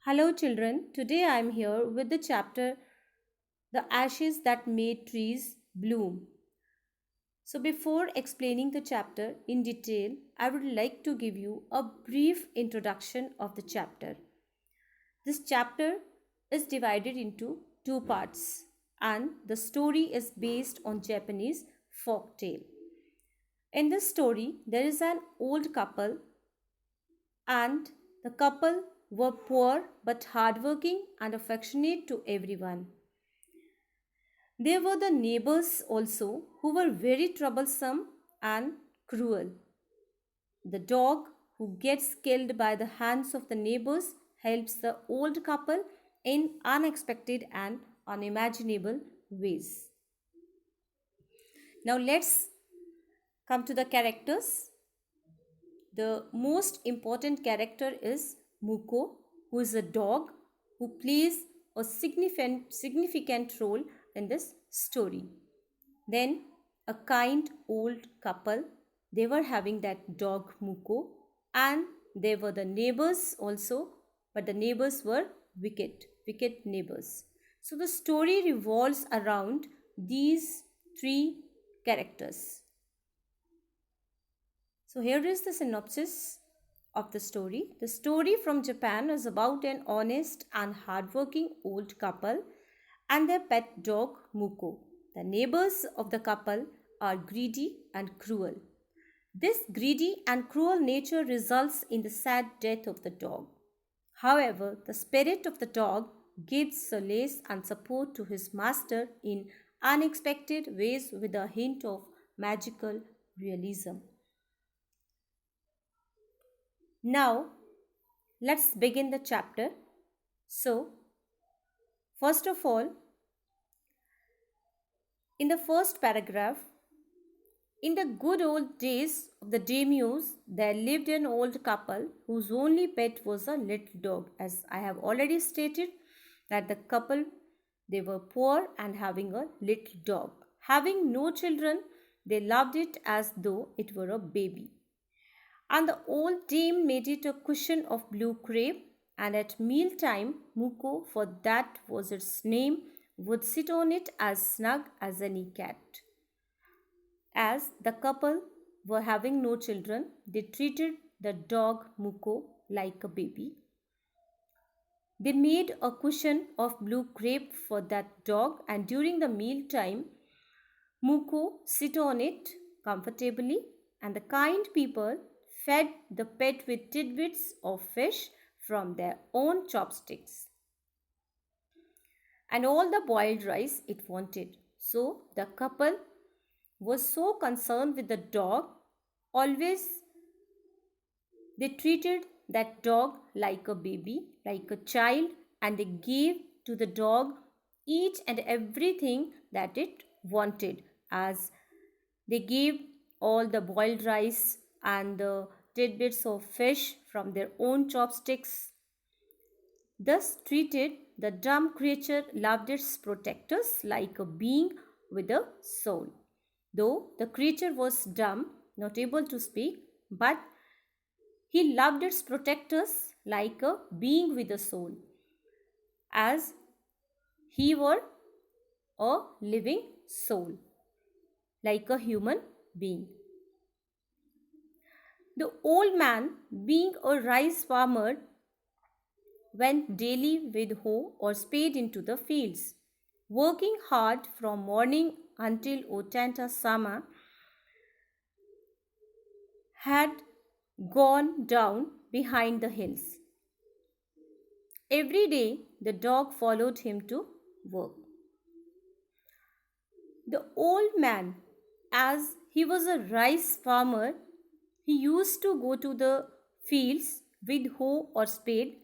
Hello, children. Today I am here with the chapter The Ashes That Made Trees Bloom. So, before explaining the chapter in detail, I would like to give you a brief introduction of the chapter. This chapter is divided into two parts, and the story is based on Japanese folk tale. In this story, there is an old couple, and the couple were poor but hardworking and affectionate to everyone. There were the neighbors also who were very troublesome and cruel. The dog who gets killed by the hands of the neighbors helps the old couple in unexpected and unimaginable ways. Now let's come to the characters. The most important character is Muko, who is a dog who plays a significant role in this story. Then, a kind old couple, they were having that dog Muko, and there were the neighbors also, but the neighbors were wicked neighbors. So, the story revolves around these three characters. So, here is the synopsis of the story. The story from Japan is about an honest and hardworking old couple and their pet dog Muko. The neighbors of the couple are greedy and cruel. This greedy and cruel nature results in the sad death of the dog. However, the spirit of the dog gives solace and support to his master in unexpected ways with a hint of magical realism. Now, let's begin the chapter. So, first of all, in the first paragraph, in the good old days of the daimyos, there lived an old couple whose only pet was a little dog. As I have already stated, that the couple, they were poor and having a little dog. Having no children, they loved it as though it were a baby. And the old dame made it a cushion of blue crepe, and at mealtime, Muko, for that was its name, would sit on it as snug as any cat. As the couple were having no children, they treated the dog Muko like a baby. They made a cushion of blue crepe for that dog, and during the meal time, Muko sit on it comfortably, and the kind people fed the pet with tidbits of fish from their own chopsticks and all the boiled rice it wanted. So the couple was so concerned with the dog, always they treated that dog like a baby, like a child, and they gave to the dog each and everything that it wanted, as they gave all the boiled rice and the tidbits of fish from their own chopsticks. Thus treated, the dumb creature loved its protectors like a being with a soul. Though the creature was dumb, not able to speak, but he loved its protectors like a being with a soul, as he were a living soul, like a human being. The old man, being a rice farmer, went daily with hoe or spade into the fields, working hard from morning until Otanta Sama had gone down behind the hills. Every day the dog followed him to work. The old man, as he was a rice farmer, he used to go to the fields with hoe or spade,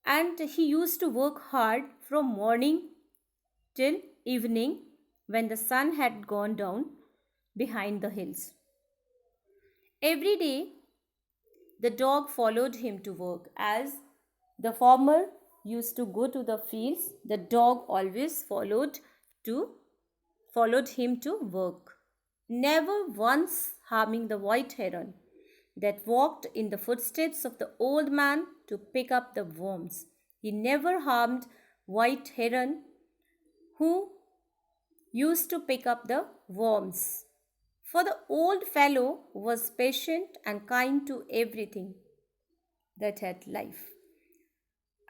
and he used to work hard from morning till evening when the sun had gone down behind the hills. Every day the dog followed him to work. As the farmer used to go to the fields, the dog always followed him to work, never once harming the white heron. that walked in the footsteps of the old man to pick up the worms. He never harmed White Heron, who used to pick up the worms. For the old fellow was patient and kind to everything that had life.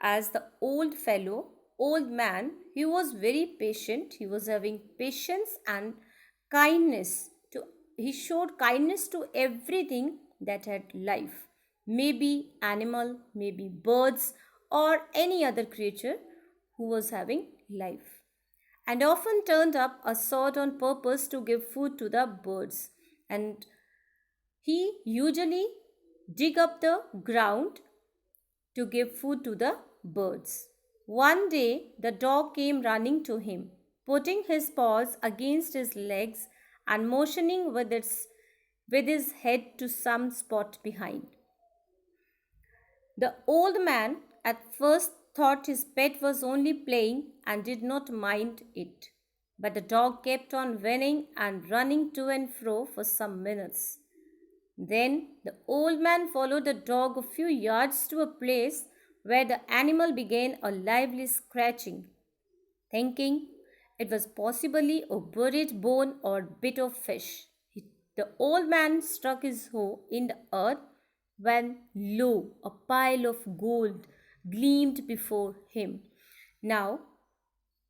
As the old man, he was very patient. He was having patience and kindness to he showed kindness to everything that had life. Maybe animal, maybe birds, or any other creature who was having life. And often turned up a sword on purpose to give food to the birds. And he usually dig up the ground to give food to the birds. One day the dog came running to him, putting his paws against his legs and motioning with his head to some spot behind. The old man at first thought his pet was only playing and did not mind it. But the dog kept on whinnying and running to and fro for some minutes. Then the old man followed the dog a few yards to a place where the animal began a lively scratching, thinking it was possibly a buried bone or bit of fish. The old man struck his hoe in the earth when lo, a pile of gold gleamed before him. Now,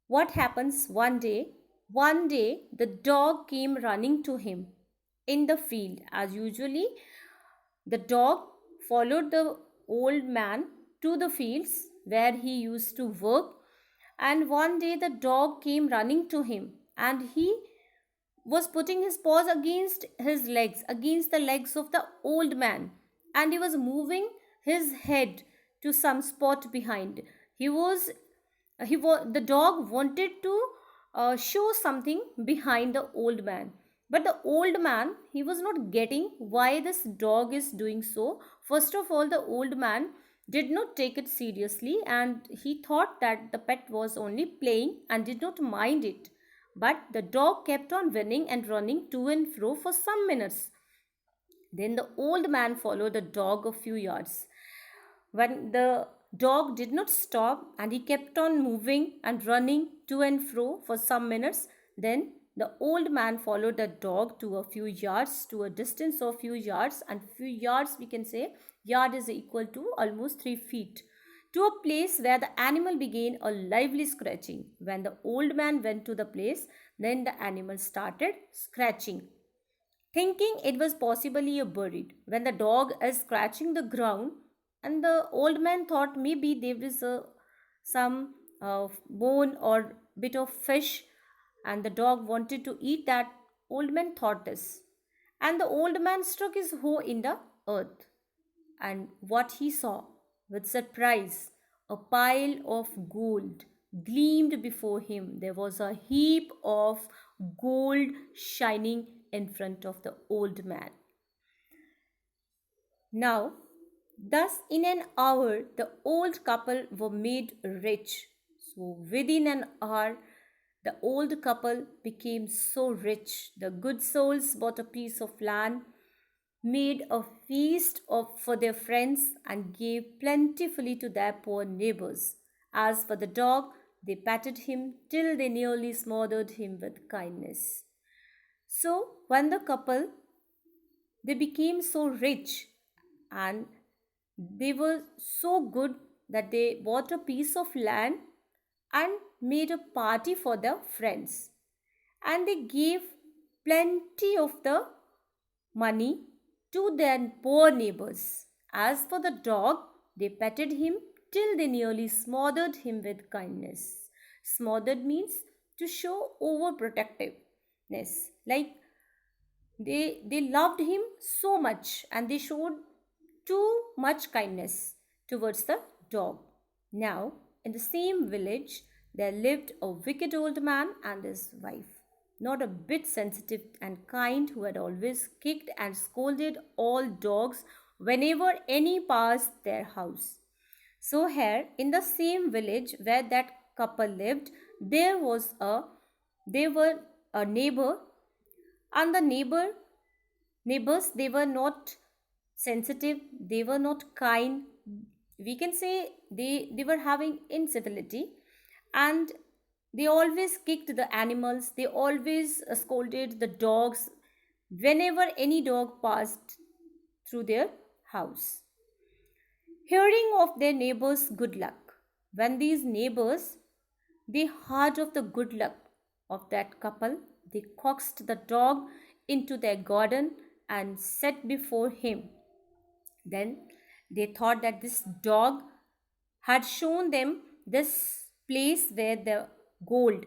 what happens one day? One day, the dog came running to him in the field. As usually, the dog followed the old man to the fields where he used to work. And one day, the dog came running to him and he was putting his paws against his legs, against the legs of the old man, and he was moving his head to some spot behind. He was the dog wanted to show something behind the old man, but the old man, he was not getting why this dog is doing so. First of all, the old man did not take it seriously and he thought that the pet was only playing and did not mind it. But the dog kept on winning and running to and fro for some minutes. Then the old man followed the dog a few yards. When the dog did not stop and he kept on moving and running to and fro for some minutes, then the old man followed the dog to a few yards, to a distance of few yards, and few yards we can say yard is equal to almost 3 feet, to a place where the animal began a lively scratching. When the old man went to the place, then the animal started scratching, thinking it was possibly a bird. When the dog is scratching the ground, and the old man thought maybe there is some bone or bit of fish, and the dog wanted to eat that. Old man thought this, and the old man struck his hoe in the earth, and what he saw with surprise, a pile of gold gleamed before him. There was a heap of gold shining in front of the old man. Now, thus in an hour the old couple were made rich. So within an hour the old couple became so rich. The good souls bought a piece of land, made a feast for their friends, and gave plentifully to their poor neighbors. As for the dog, they patted him till they nearly smothered him with kindness. So when the couple, they became so rich and they were so good that they bought a piece of land and made a party for their friends, and they gave plenty of the money to their poor neighbors. As for the dog, they petted him till they nearly smothered him with kindness. Smothered means to show overprotectiveness, like they loved him so much and they showed too much kindness towards the dog. Now, in the same village, there lived a wicked old man and his wife, not a bit sensitive and kind, who had always kicked and scolded all dogs whenever any passed their house. So here, in the same village where that couple lived, there were a neighbor, and the neighbors, they were not sensitive, they were not kind. We can say they were having incivility, and they always kicked the animals, they always scolded the dogs whenever any dog passed through their house. Hearing of their neighbors' good luck, when these neighbors they heard of the good luck of that couple, they coaxed the dog into their garden and set before him. Then they thought that this dog had shown them this place where the gold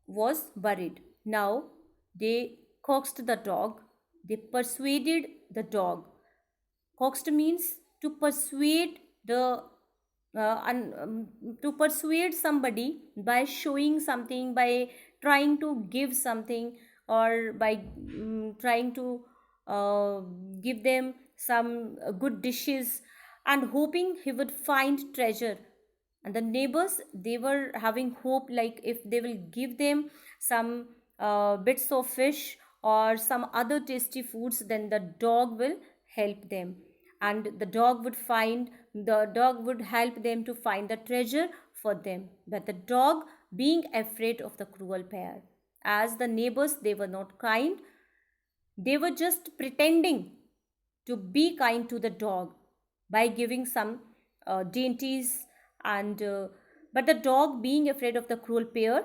was buried. Now they coaxed the dog, they persuaded the dog. Coaxed means to persuade the to persuade somebody by showing something, by trying to give something, or by trying to uh, give them some good dishes, and hoping he would find treasure. And the neighbors they were having hope, like if they will give them some bits of fish or some other tasty foods, then the dog will help them, and the dog would help them to find the treasure for them. But the dog, being afraid of the cruel pair, as the neighbors they were not kind, they were just pretending to be kind to the dog by giving some dainties, and but the dog, being afraid of the cruel pair,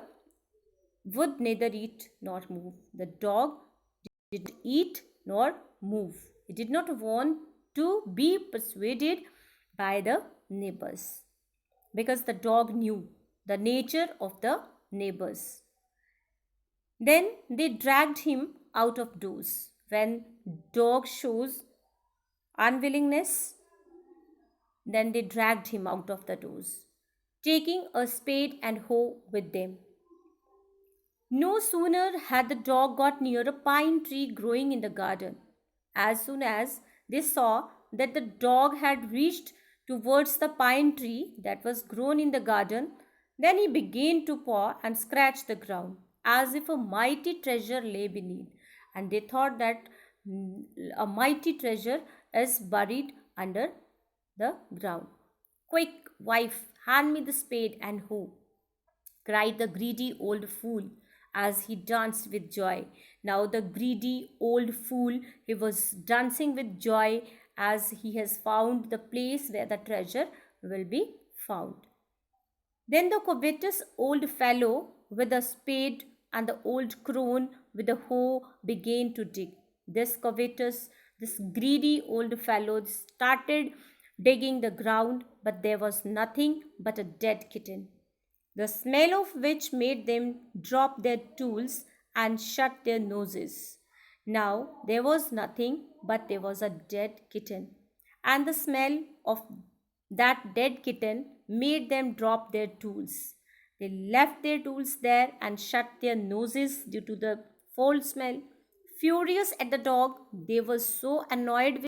would neither eat nor move. The dog did eat nor move. He did not want to be persuaded by the neighbors, because the dog knew the nature of the neighbors. Then they dragged him out of doors. When dog shows unwillingness, then they dragged him out of the doors, taking a spade and hoe with them. No sooner had the dog got near a pine tree growing in the garden. As soon as they saw that the dog had reached towards the pine tree that was grown in the garden, then he began to paw and scratch the ground as if a mighty treasure lay beneath. And they thought that a mighty treasure is buried under the ground. Quick, wife, hand me the spade and hoe, cried the greedy old fool as he danced with joy. Now, the greedy old fool, he was dancing with joy as he has found the place where the treasure will be found. Then the covetous old fellow with a spade and the old crone with a hoe began to dig. This greedy old fellow started digging the ground, but there was nothing but a dead kitten, the smell of which made them drop their tools and shut their noses. Now there was nothing, but there was a dead kitten, and the smell of that dead kitten made them drop their tools. They left their tools there and shut their noses due to the foul smell. Furious at the dog, they were so annoyed with